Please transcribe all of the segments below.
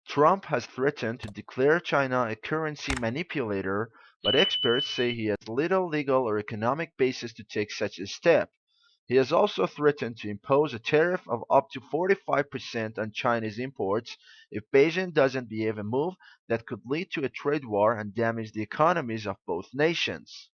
Trump has threatened to declare China a currency manipulator, but experts say he has little legal or economic basis to take such a step. He has also threatened to impose a tariff of up to 45% on Chinese imports if Beijing doesn't behave, a move that could lead to a trade war and damage the economies of both nations.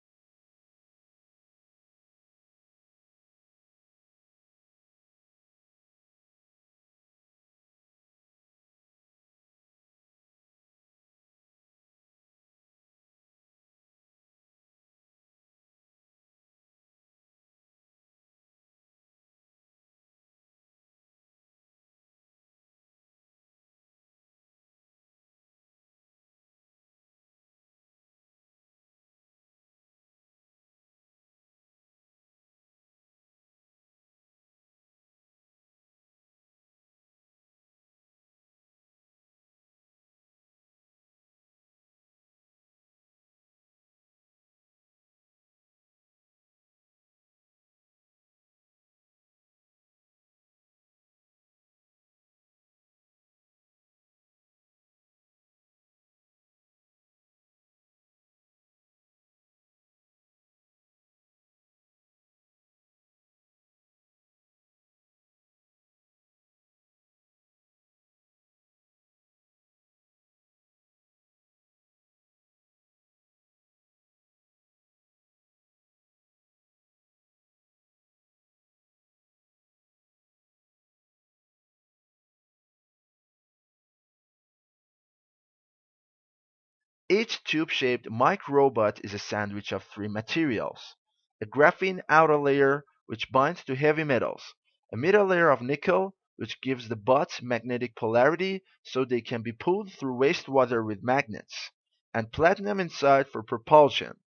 Each tube-shaped microbot is a sandwich of three materials: a graphene outer layer, which binds to heavy metals; a middle layer of nickel, which gives the bots magnetic polarity so they can be pulled through wastewater with magnets; and platinum inside for propulsion.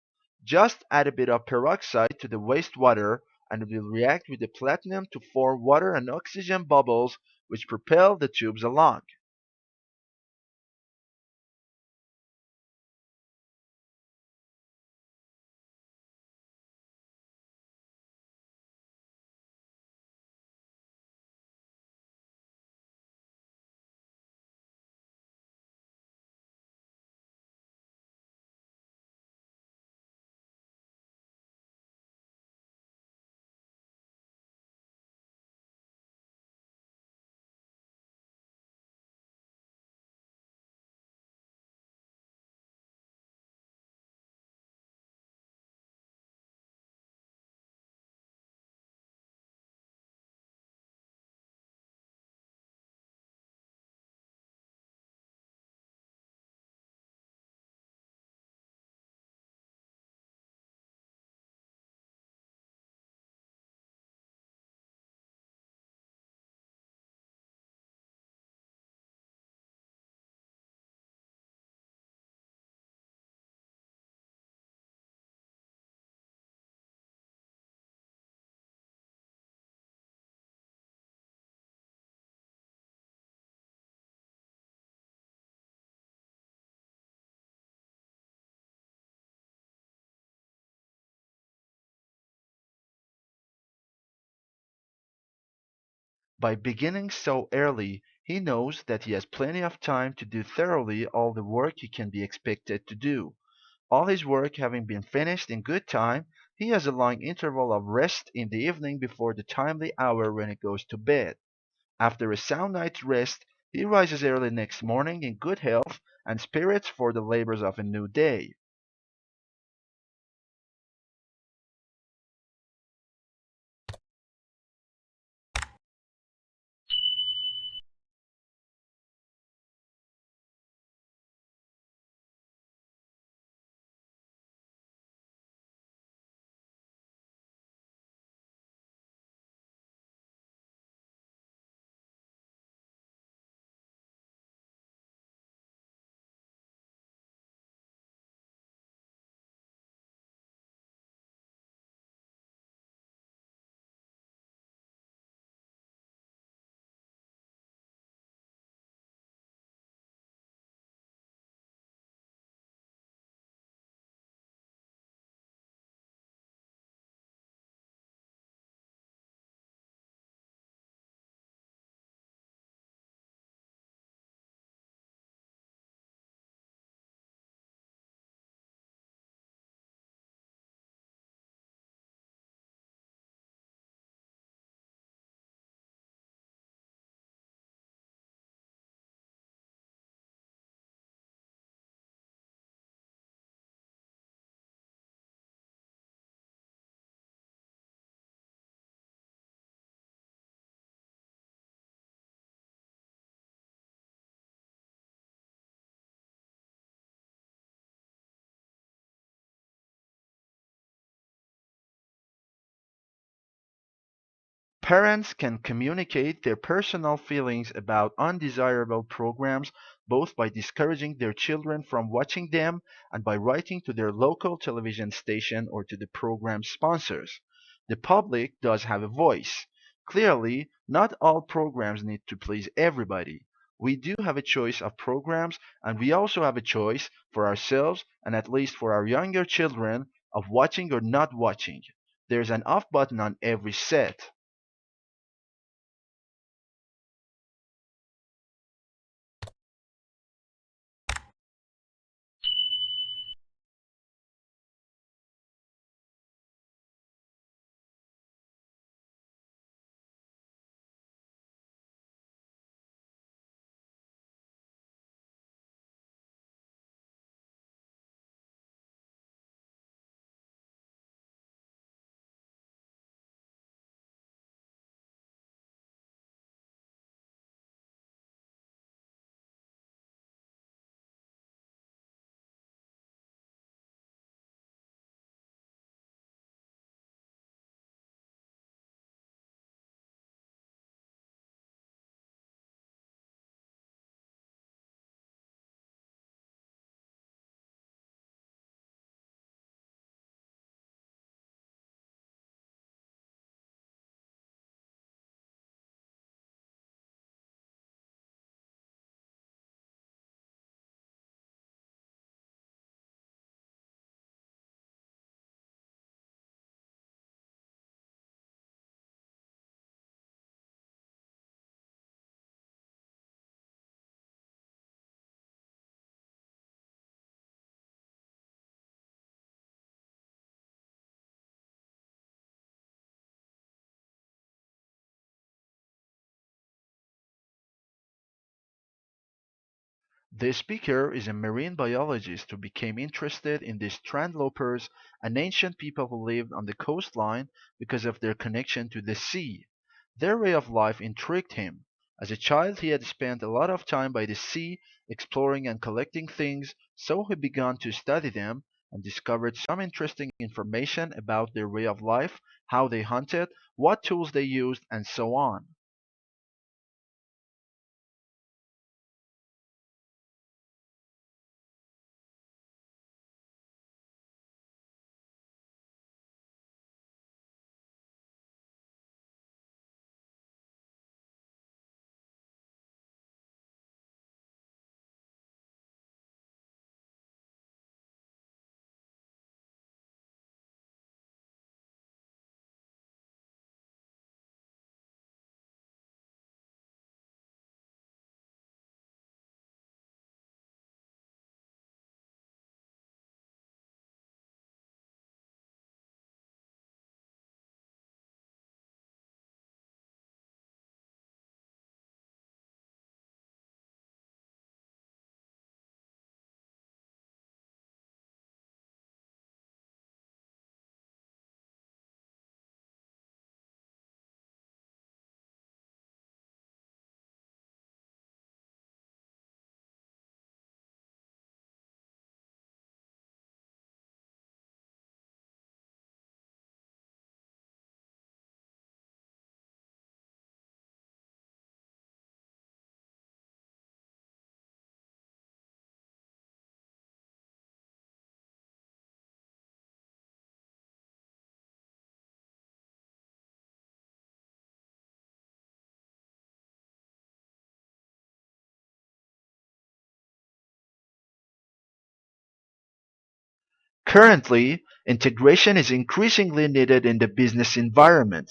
Just add a bit of peroxide to the wastewater and it will react with the platinum to form water and oxygen bubbles which propel the tubes along. By beginning so early, he knows that he has plenty of time to do thoroughly all the work he can be expected to do. All his work having been finished in good time, he has a long interval of rest in the evening before the timely hour when he goes to bed. After a sound night's rest, he rises early next morning in good health and spirits for the labors of a new day. Parents can communicate their personal feelings about undesirable programs both by discouraging their children from watching them and by writing to their local television station or to the program sponsors. The public does have a voice. Clearly, not all programs need to please everybody. We do have a choice of programs, and we also have a choice for ourselves and at least for our younger children of watching or not watching. There's an off button on every set. The speaker is a marine biologist who became interested in the strandlopers, an ancient people who lived on the coastline because of their connection to the sea. Their way of life intrigued him. As a child he had spent a lot of time by the sea exploring and collecting things, so he began to study them and discovered some interesting information about their way of life, how they hunted, what tools they used, and so on. Currently, integration is increasingly needed in the business environment.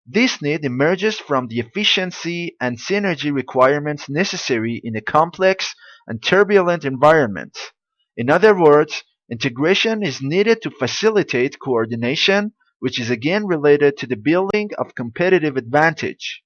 This need emerges from the efficiency and synergy requirements necessary in a complex and turbulent environment. In other words, integration is needed to facilitate coordination, which is again related to the building of competitive advantage.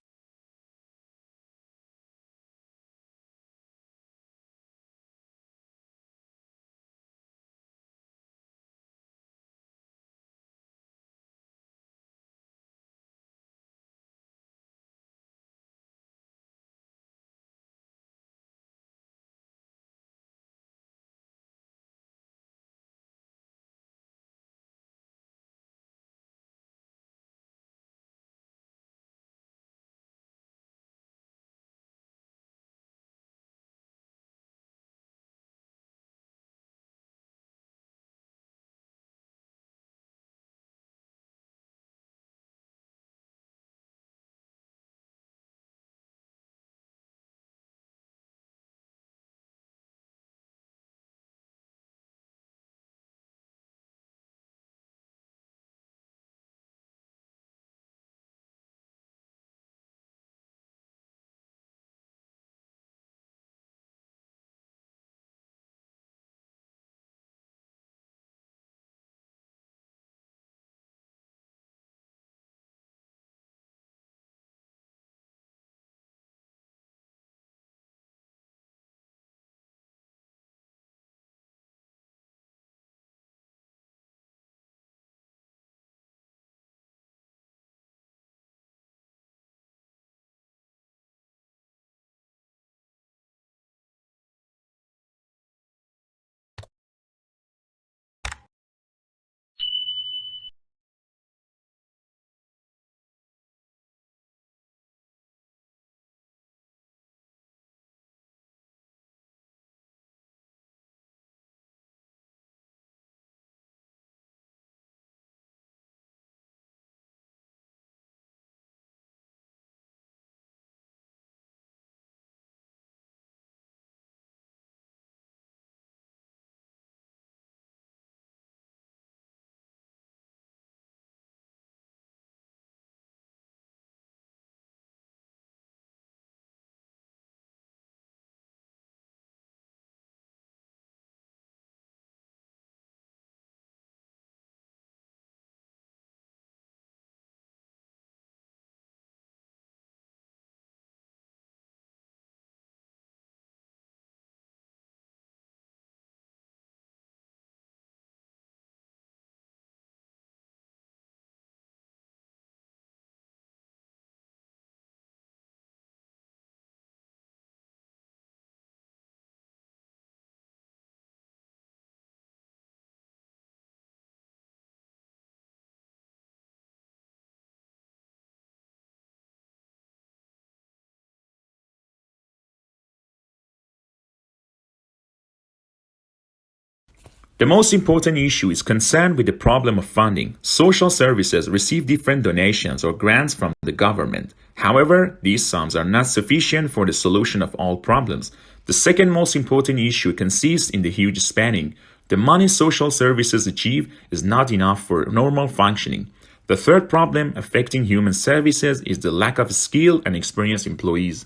The most important issue is concerned with the problem of funding. Social services receive different donations or grants from the government. However, these sums are not sufficient for the solution of all problems. The second most important issue consists in the huge spending. The money social services achieve is not enough for normal functioning. The third problem affecting human services is the lack of skilled and experienced employees.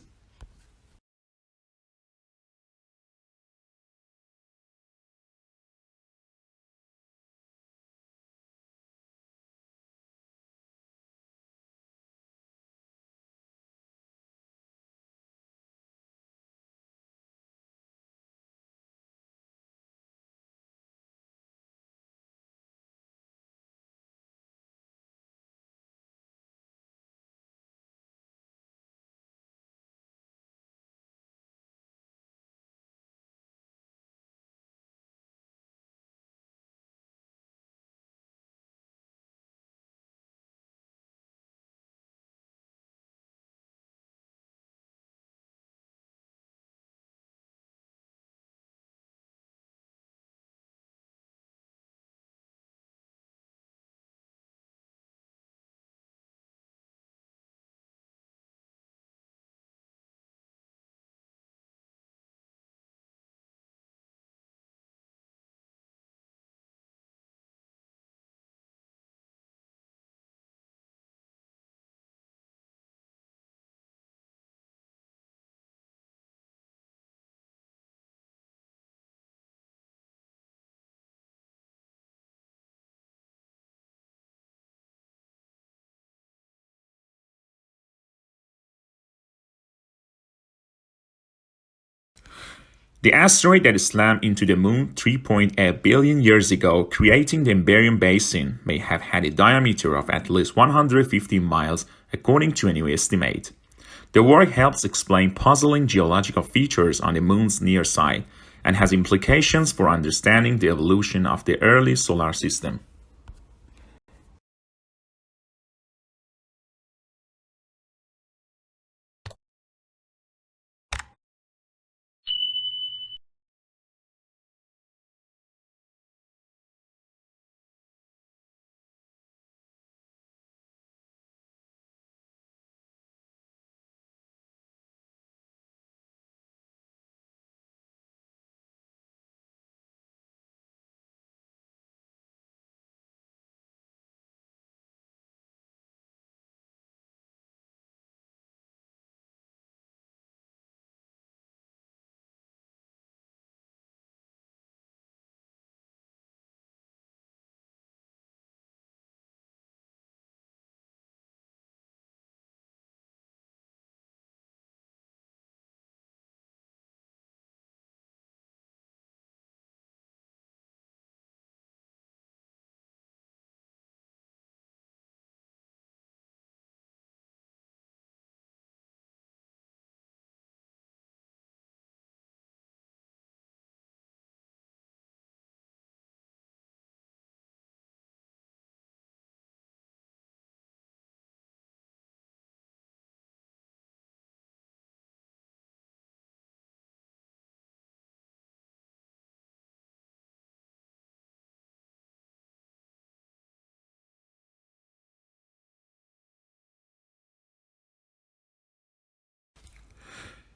The asteroid that slammed into the Moon 3.8 billion years ago, creating the Iberian Basin, may have had a diameter of at least 150 miles, according to a new estimate. The work helps explain puzzling geological features on the Moon's near side and has implications for understanding the evolution of the early solar system.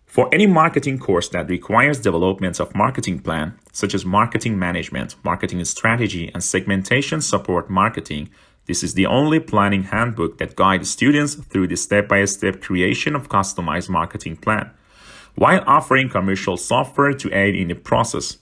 For any marketing course that requires development of marketing plan, such as marketing management, marketing strategy, and segmentation support marketing, this is the only planning handbook that guides students through the step-by-step creation of customized marketing plan, while offering commercial software to aid in the process.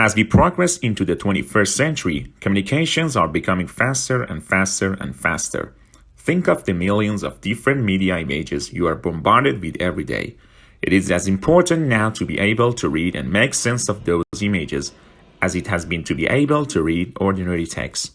As we progress into the 21st century, communications are becoming faster and faster and faster. Think of the millions of different media images you are bombarded with every day. It is as important now to be able to read and make sense of those images as it has been to be able to read ordinary text.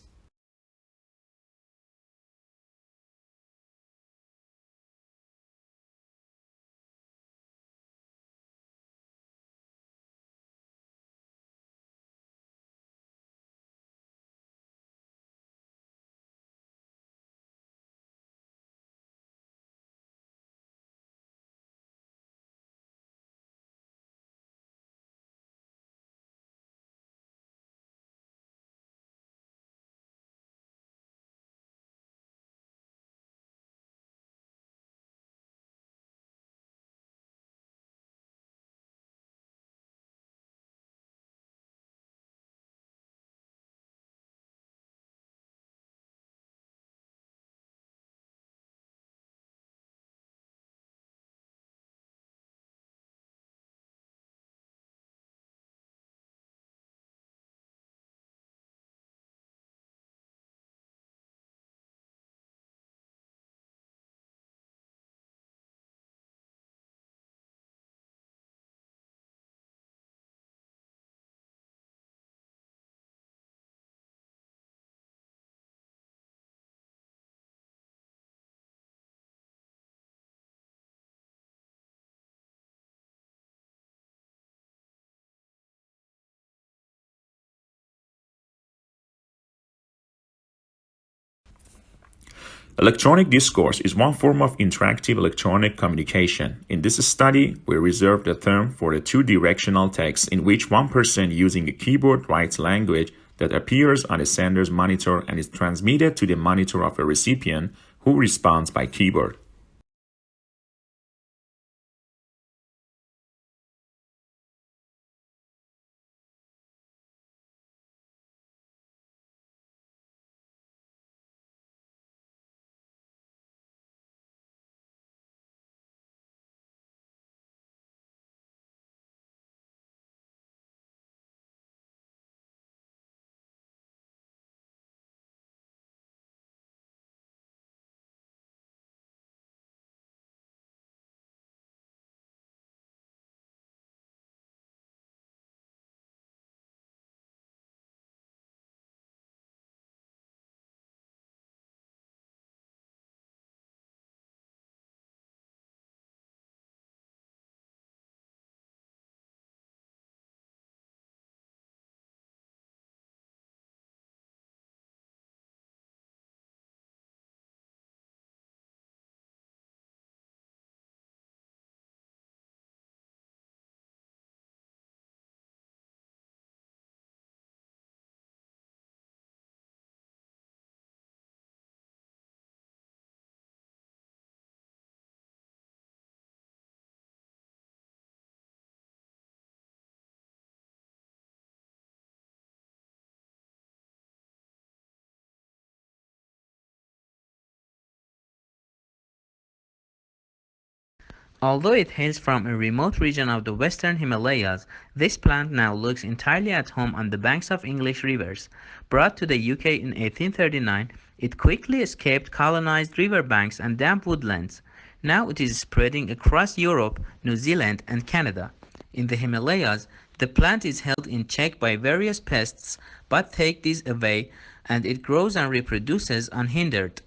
Electronic discourse is one form of interactive electronic communication. In this study, we reserved the term for the two-directional text in which one person using a keyboard writes language that appears on the sender's monitor and is transmitted to the monitor of a recipient who responds by keyboard. Although it hails from a remote region of the western Himalayas, this plant now looks entirely at home on the banks of English rivers. Brought to the UK in 1839, it quickly escaped colonized river banks and damp woodlands. Now it is spreading across Europe, New Zealand, and Canada. In the Himalayas, the plant is held in check by various pests, but take these away and it grows and reproduces unhindered.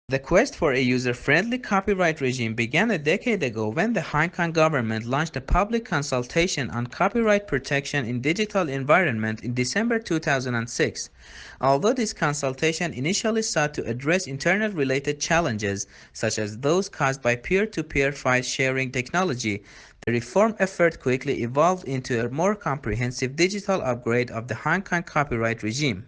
The quest for a user-friendly copyright regime began a decade ago when the Hong Kong government launched a public consultation on copyright protection in digital environment in December 2006. Although this consultation initially sought to address internet-related challenges, such as those caused by peer-to-peer file sharing technology, the reform effort quickly evolved into a more comprehensive digital upgrade of the Hong Kong copyright regime.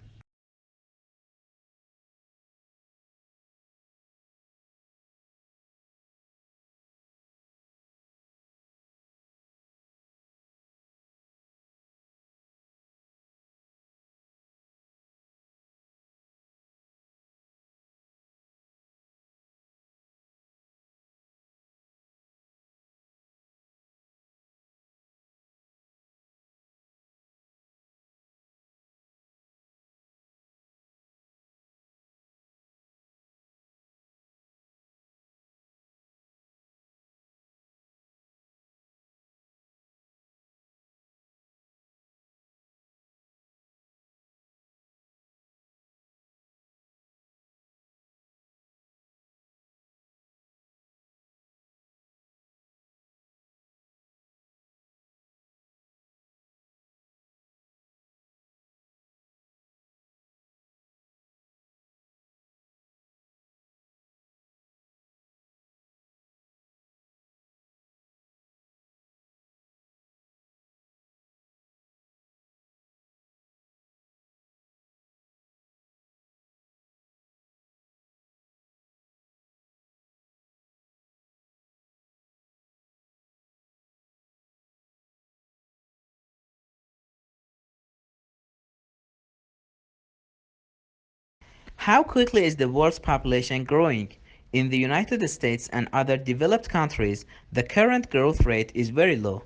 How quickly is the world's population growing? In the United States and other developed countries, the current growth rate is very low.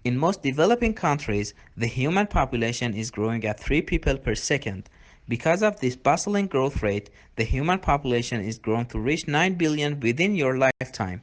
In most developing countries, the human population is growing at 3 people per second. Because of this bustling growth rate, the human population is growing to reach 9 billion within your lifetime.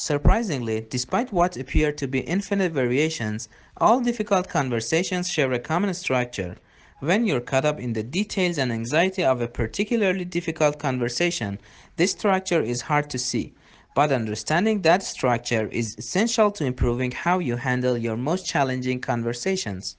Surprisingly, despite what appear to be infinite variations, all difficult conversations share a common structure. When you're caught up in the details and anxiety of a particularly difficult conversation, this structure is hard to see. But understanding that structure is essential to improving how you handle your most challenging conversations.